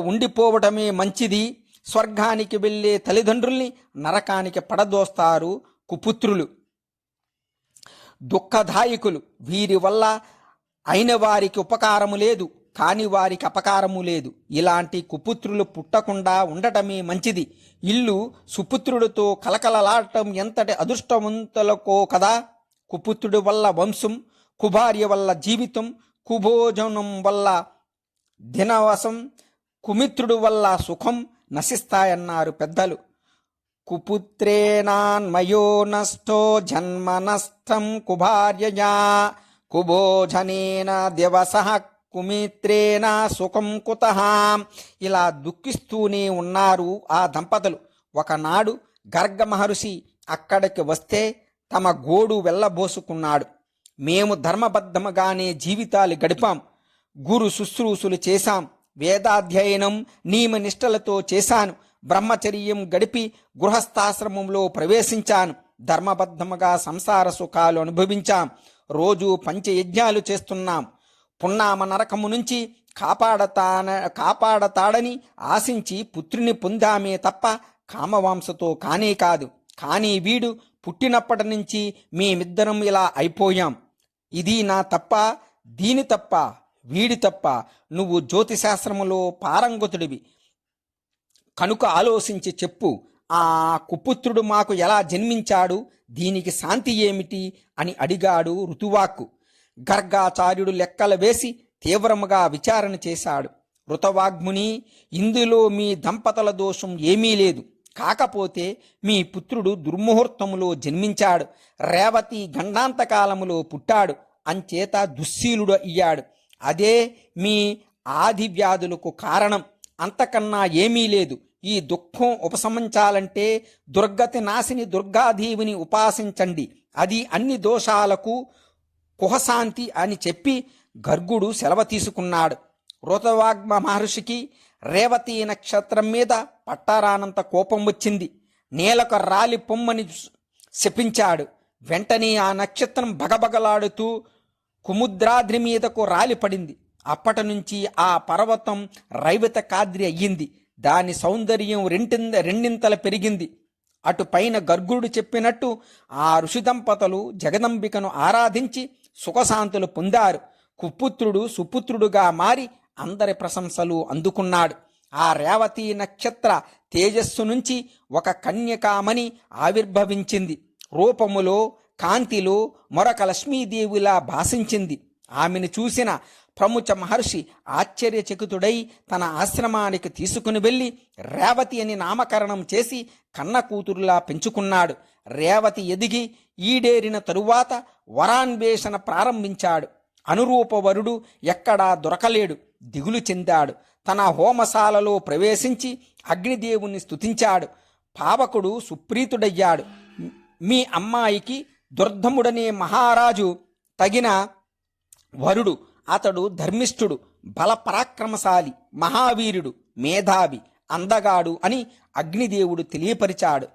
ఉండిపోవటమే మంచిది. స్వర్గానికి వెళ్ళే తల్లిదండ్రుల్ని నరకానికి పడదోస్తారు కుపుత్రులు. దుఃఖదాయకులు. వీరి వల్ల అయిన వారికి ఉపకారము లేదు, కాని వారికి అపకారము లేదు. ఇలాంటి కుపుత్రులు పుట్టకుండా ఉండటమే మంచిది. ఇల్లు సుపుత్రుడితో కలకలలాడటం ఎంతటి అదృష్టవంతులకో కదా. కుపుత్రుడి వల్ల వంశం, కుభార్య వల్ల జీవితం, కుభోజనం వల్ల దినవసం, కుమిత్రుడు వల్ల సుఖం నశిస్తాయన్నారు పెద్దలు. కుపుత్రేణాన్మయో నష్టో జన్మ నష్టం కుభార్యయా కుభోజనేన దివసః కుమిత్రేణ సుఖం కుతః. ఇలా దుఃఖిస్తూనే ఉన్నారు ఆ దంపతులు. ఒకనాడు గర్గ మహర్షి అక్కడికి వస్తే తమ గోడు వెళ్ళబోసుకున్నాడు. మేము ధర్మబద్ధముగానే జీవితాలు గడిపాం. గురు శుశ్రూషలు చేశాం, వేదాధ్యయనం నియమనిష్టలతో చేశాను, బ్రహ్మచర్యం గడిపి గృహస్థాశ్రమంలో ప్రవేశించాను, ధర్మబద్ధముగా సంసార సుఖాలు అనుభవించాం, రోజు పంచయజ్ఞాలు చేస్తున్నాం. పున్నామ నరకము నుంచి కాపాడతాడని ఆశించి పుత్రుని పొందామే తప్ప కామవాంసతో కానే కాదు. కానీ వీడు పుట్టినప్పటి నుంచి మేమిద్దరం ఇలా అయిపోయాం. ఇది నా తప్ప, దీని తప్ప, వీడి తప్ప? నువ్వు జ్యోతిశాస్త్రములో పారంగతుడివి కనుక ఆలోచించి చెప్పు. ఆ కుపుత్రుడు మాకు ఎలా జన్మించాడు? దీనికి శాంతి ఏమిటి అని అడిగాడు ఋతువాక్కు. గర్గాచార్యుడు లెక్కలు వేసి తీవ్రముగా విచారణ చేశాడు. ఋతవాగ్ముని, ఇందులో మీ దంపతుల దోషం ఏమీ లేదు. కాకపోతే మీ పుత్రుడు దుర్ముహూర్తములో జన్మించాడు, రేవతి గండాంతకాలములో పుట్టాడు, అంచేత దుశ్శీలుడు అయ్యాడు. అదే మీ ఆది వ్యాధులకు కారణం, అంతకన్నా ఏమీ లేదు. ఈ దుఃఖం ఉపశమించాలంటే దుర్గతి నాశిని దుర్గాదేవిని ఉపాసించండి, అది అన్ని దోషాలకు కుహశాంతి అని చెప్పి గర్గుడు సెలవు తీసుకున్నాడు. ఋతవాగ్మ మహర్షికి రేవతి నక్షత్రం మీద పట్టారానంత కోపం వచ్చింది. నేలకు రాలి పొమ్మని శపించాడు. వెంటనే ఆ నక్షత్రం బగబగలాడుతూ కుముద్రాద్రి మీదకు రాలిపడింది. అప్పటి నుంచి ఆ పర్వతం రైవత కాద్రి అయ్యింది. దాని సౌందర్యం రెండింతలు పెరిగింది. అటు పైన గర్గుడు చెప్పినట్టు ఆ ఋషి దంపతులు జగదంబికను ఆరాధించి సుఖశాంతులు పొందారు. కుపుత్రుడు సుపుత్రుడుగా మారి అందరి ప్రశంసలు అందుకున్నాడు. ఆ రేవతి నక్షత్ర తేజస్సు నుంచి ఒక కన్యకామణి ఆవిర్భవించింది. రూపములో కాంతిలో మరొక లక్ష్మీదేవిలా భాషించింది. ఆమెను చూసిన ప్రముఖ మహర్షి ఆశ్చర్యచకితుడై తన ఆశ్రమానికి తీసుకుని వెళ్ళి రేవతి అని నామకరణం చేసి కన్న కూతురులా పెంచుకున్నాడు. రేవతి ఎదిగి ఈడేరిన తరువాత వరాన్వేషణ ప్రారంభించాడు. అనురూపవరుడు ఎక్కడా దొరకలేడు. దిగులు చెందాడు. తన హోమశాలలో ప్రవేశించి అగ్నిదేవుని స్తుతించాడు. పావకుడు సుప్రీతుడయ్యాడు. మీ అమ్మాయికి దుర్ధముడనే మహారాజు తగిన వరుడు. అతడు ధర్మిష్ఠుడు, బలపరాక్రమశాలి, మహావీరుడు, మేధావి, అందగాడు అని అగ్నిదేవుడు తెలియపరిచాడు.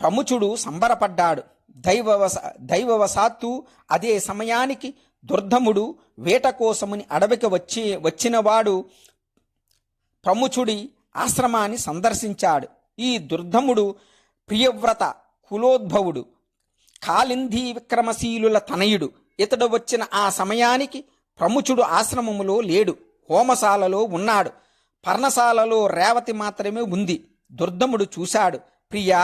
ప్రముచుడు సంబరపడ్డాడు. దైవవశాత్తు అదే సమయానికి దుర్ధముడు వేట కోసమని అడవికి వచ్చినవాడు ప్రముచుడి ఆశ్రమాన్ని సందర్శించాడు. ఈ దుర్ధముడు ప్రియవ్రత కులోద్భవుడు, కాళిందీ విక్రమశీలుల తనయుడు. ఇతడు వచ్చిన ఆ సమయానికి ప్రముచుడు ఆశ్రమములో లేడు, హోమశాలలో ఉన్నాడు. పర్ణశాలలో రేవతి మాత్రమే ఉంది. దుర్ధముడు చూశాడు. ప్రియా,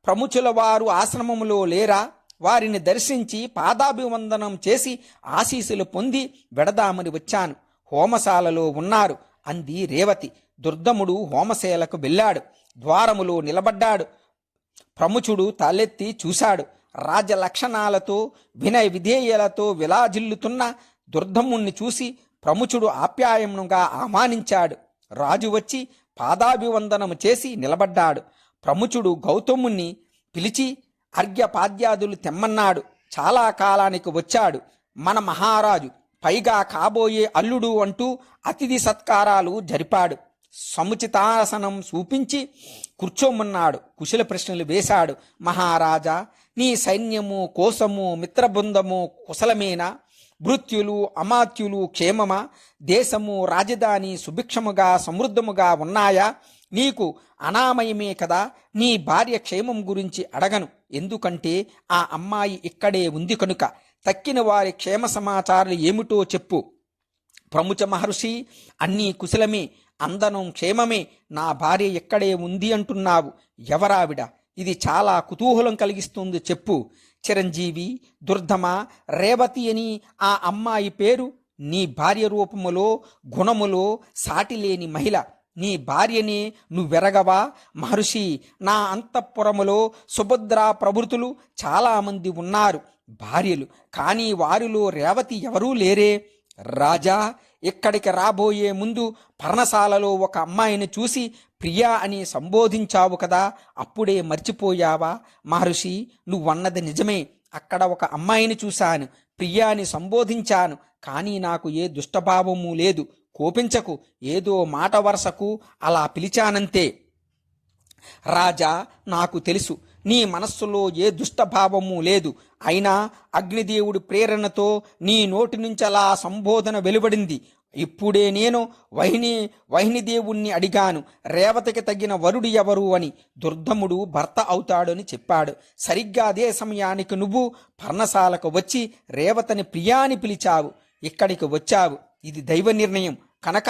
ప్రముచుల వారు ఆశ్రమములో లేరా? వారిని దర్శించి పాదాభివందనం చేసి ఆశీస్సులు పొంది వెడదామని వచ్చాను. హోమశాలలో ఉన్నారు అంది రేవతి. దుర్ధముడు హోమశాలకు వెళ్ళాడు. ద్వారములో నిలబడ్డాడు. ప్రముచుడు తలెత్తి చూశాడు. రాజలక్షణాలతో వినయ విధేయలతో విలాజిల్లుతున్న దుర్ధముణ్ణి చూసి ప్రముచుడు ఆప్యాయముగా ఆహ్వానించాడు. రాజు వచ్చి పాదాభివందనము చేసి నిలబడ్డాడు. ప్రముచుడు గౌతముణ్ణి పిలిచి అర్ఘ్యపాద్యాదులు తెమ్మన్నాడు. చాలా కాలానికి వచ్చాడు మన మహారాజు, పైగా కాబోయే అల్లుడు అంటూ అతిథి సత్కారాలు జరిపాడు. సముచితాసనం చూపించి కూర్చోమన్నాడు. కుశల ప్రశ్నలు వేశాడు. మహారాజా, నీ సైన్యము, కోసము, మిత్రబృందము కుశలమేనా? భృత్యులు, అమాత్యులు క్షేమమా? దేశము, రాజధాని సుభిక్షముగా సమృద్ధముగా ఉన్నాయా? నీకు అనామయమే కదా. నీ భార్య క్షేమం గురించి అడగను, ఎందుకంటే ఆ అమ్మాయి ఇక్కడే ఉంది కనుక. తక్కిన వారి క్షేమ సమాచారాలు ఏమిటో చెప్పు. ప్రముఖ మహర్షి, అన్నీ కుశలమే, అందనం క్షేమమే. నా భార్య ఇక్కడే ఉంది అంటున్నావు, ఎవరావిడ? ఇది చాలా కుతూహలం కలిగిస్తుంది, చెప్పు. చిరంజీవి, దుర్ధమ, రేవతి అని ఆ అమ్మాయి పేరు. నీ భార్య రూపములో, గుణములో సాటిలేని మహిళ. నీ భార్యనే నువ్వెరగవా? మహర్షి, నా అంతఃపురములో సుభద్ర ప్రభృతులు చాలామంది ఉన్నారు భార్యలు, కానీ వారిలో రేవతి ఎవరూ లేరే. రాజా, ఇక్కడికి రాబోయే ముందు పర్ణశాలలో ఒక అమ్మాయిని చూసి ప్రియా అని సంబోధించావు కదా, అప్పుడే మర్చిపోయావా? మహర్షి, నువ్వన్నది నిజమే. అక్కడ ఒక అమ్మాయిని చూశాను, ప్రియాని సంబోధించాను. కానీ నాకు ఏ దుష్టభావము లేదు. కోపించకు, ఏదో మాట వరసకు అలా పిలిచానంతే. రాజా, నాకు తెలుసు నీ మనస్సులో ఏ దుష్టభావము లేదు. అయినా అగ్నిదేవుడి ప్రేరణతో నీ నోటి నుంచి అలా సంబోధన వెలువడింది. ఇప్పుడే నేను వహినిదేవుణ్ణి అడిగాను, రేవతికి తగిన వరుడు ఎవరు అని. దుర్ధముడు భర్త అవుతాడని చెప్పాడు. సరిగ్గా అదే సమయానికి నువ్వు పర్ణశాలకు వచ్చి రేవతిని ప్రియాని పిలిచావు. ఇక్కడికి వచ్చావు. ఇది దైవ నిర్ణయం కనుక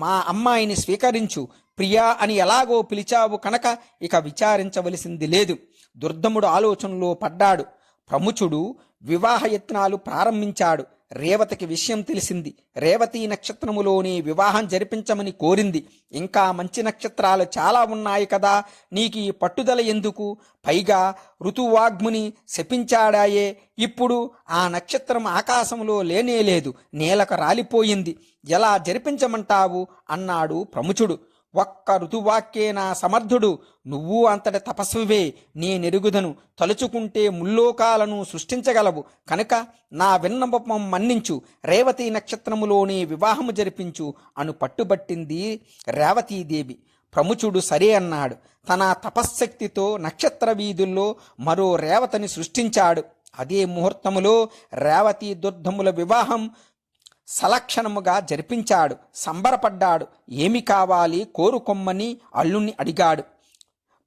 మా అమ్మాయిని స్వీకరించు. ప్రియా అని ఎలాగో పిలిచావు కనుక ఇక విచారించవలసింది లేదు. దుర్ధముడు ఆలోచనలో పడ్డాడు. ప్రముచుడు వివాహ యత్నాలు ప్రారంభించాడు. రేవతికి విషయం తెలిసింది. రేవతి నక్షత్రములోనే వివాహం జరిపించమని కోరింది. ఇంకా మంచి నక్షత్రాలు చాలా ఉన్నాయి కదా, నీకు ఈ పట్టుదల ఎందుకు? పైగా ఋతువాగ్ముని శపించాడాయే. ఇప్పుడు ఆ నక్షత్రం ఆకాశంలో లేనేలేదు, నేలకు రాలిపోయింది. ఎలా జరిపించమంటావు అన్నాడు ప్రముచుడు. ఒక్క ఋతువాక్యేనా సమర్థుడు? నువ్వు అంతటి తపస్వివే, నేనెరుగుదను. తలుచుకుంటే ముల్లోకాలను సృష్టించగలవు కనుక నా విన్నపం మన్నించు. రేవతి నక్షత్రములోనే వివాహము జరిపించు అను పట్టుబట్టింది రేవతీదేవి. ప్రముచుడు సరే అన్నాడు. తన తపశ్శక్తితో నక్షత్ర వీధుల్లో మరో రేవతిని సృష్టించాడు. అదే ముహూర్తములో రేవతి దుర్ధముల వివాహం సలక్షణముగా జరిపించాడు. సంబరపడ్డాడు. ఏమి కావాలి కోరుకొమ్మని అల్లుణ్ణి అడిగాడు.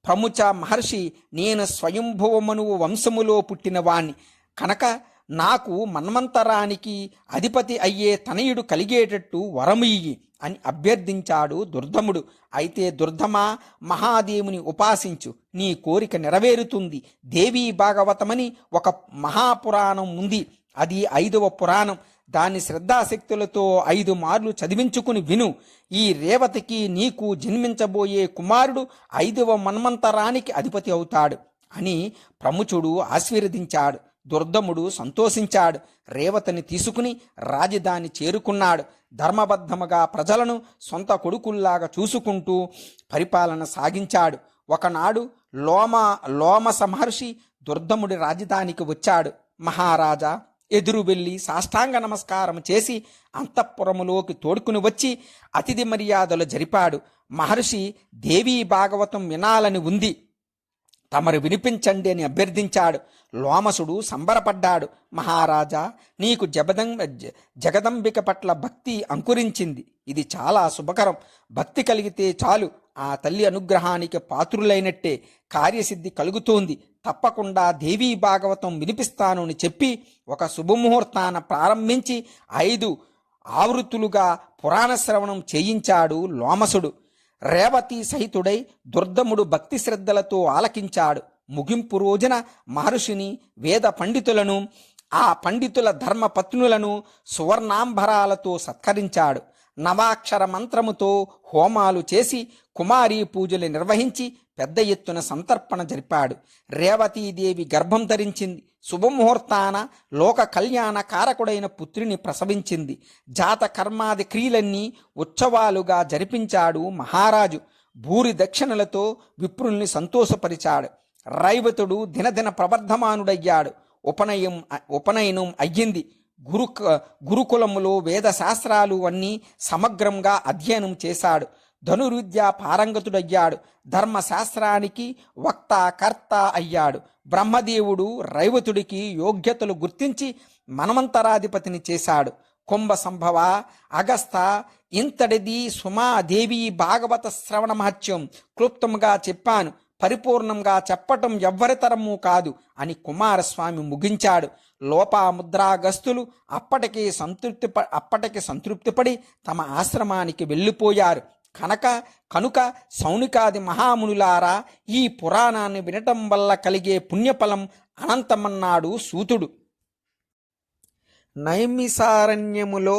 ప్రముచ మహర్షి, నేను స్వయంభువమనువు వంశములో పుట్టినవాణ్ణి కనుక నాకు మన్వంతరానికి అధిపతి అయ్యే తనయుడు కలిగేటట్టు వరము ఇయ్యి అని అభ్యర్థించాడు దుర్ధముడు. అయితే దుర్ధమా, మహాదేవుని ఉపాసించు, నీ కోరిక నెరవేరుతుంది. దేవీ భాగవతమని ఒక మహాపురాణం ఉంది. అది 5వ పురాణం. దాన్ని శ్రద్ధాశక్తులతో 5 మార్లు చదివించుకుని విను. ఈ రేవతికి నీకు జన్మించబోయే కుమారుడు 5వ మన్వంతరానికి అధిపతి అవుతాడు అని ప్రముచుడు ఆశీర్వదించాడు. దుర్ధముడు సంతోషించాడు. రేవతిని తీసుకుని రాజధాని చేరుకున్నాడు. ధర్మబద్ధముగా ప్రజలను సొంత కొడుకుల్లాగా చూసుకుంటూ పరిపాలన సాగించాడు. ఒకనాడు లోమస మహర్షి దుర్ధముడి రాజధానికి వచ్చాడు. మహారాజా ఎదురు వెళ్ళి సాష్టాంగ నమస్కారం చేసి అంతఃపురములోకి తోడుకుని వచ్చి అతిథి మర్యాదలు జరిపాడు. మహర్షి, దేవీ భాగవతం వినాలని ఉంది, తమరు వినిపించండి అని అభ్యర్థించాడు. లోమసుడు సంబరపడ్డాడు. మహారాజా, నీకు జగదంబిక పట్ల భక్తి అంకురించింది. ఇది చాలా శుభకరం. భక్తి కలిగితే చాలు, ఆ తల్లి అనుగ్రహానికి పాత్రులైనట్టే. కార్యసిద్ధి కలుగుతోంది. తప్పకుండా దేవీ భాగవతం వినిపిస్తాను అని చెప్పి ఒక శుభముహూర్తాన ప్రారంభించి 5 ఆవృత్తులుగా పురాణ శ్రవణం చేయించాడు లోమసుడు. రేవతి సహితుడై దుర్ధముడు భక్తి శ్రద్ధలతో ఆలకించాడు. ముగింపు రోజున మహర్షిని, వేద పండితులను, ఆ పండితుల ధర్మపత్నులను సువర్ణాంబరాలతో సత్కరించాడు. నవాక్షర మంత్రముతో హోమాలు చేసి కుమారీ పూజలు నిర్వహించి పెద్ద ఎత్తున సంతర్పణ జరిపాడు. రేవతీదేవి గర్భం ధరించింది. శుభముహూర్తాన లోక కళ్యాణ కారకుడైన పుత్రిని ప్రసవించింది. జాత కర్మాది క్రియలన్నీ ఉత్సవాలుగా జరిపించాడు మహారాజు. భూరి దక్షిణలతో విప్రుల్ని సంతోషపరిచాడు. రైవతుడు దినదిన ప్రవర్ధమానుడయ్యాడు. ఉపనయనం అయ్యింది. గురుకులములో వేద శాస్త్రాలు అన్నీ సమగ్రంగా అధ్యయనం చేశాడు. ధనుర్విద్య పారంగతుడయ్యాడు. ధర్మశాస్త్రానికి వక్త కర్త అయ్యాడు. బ్రహ్మదేవుడు రైవతుడికి యోగ్యతలు గుర్తించి మన్వంతరాధిపతిని చేశాడు. కుంభ సంభవ, అగస్త, ఇంతటిది సుమాదేవి భాగవత శ్రవణ మహత్యం. క్లుప్తంగా చెప్పాను, పరిపూర్ణంగా చెప్పటం ఎవ్వరితరము కాదు అని కుమారస్వామి ముగించాడు. లోపాముద్రాగస్తులు అప్పటికి సంతృప్తిపడి తమ ఆశ్రమానికి వెళ్ళిపోయారు. కనుక సౌనికాది మహామునులారా, ఈ పురాణాన్ని వినటం వల్ల కలిగే పుణ్యఫలం అనంతమన్నాడు సూతుడు. నైమిసారణ్యములో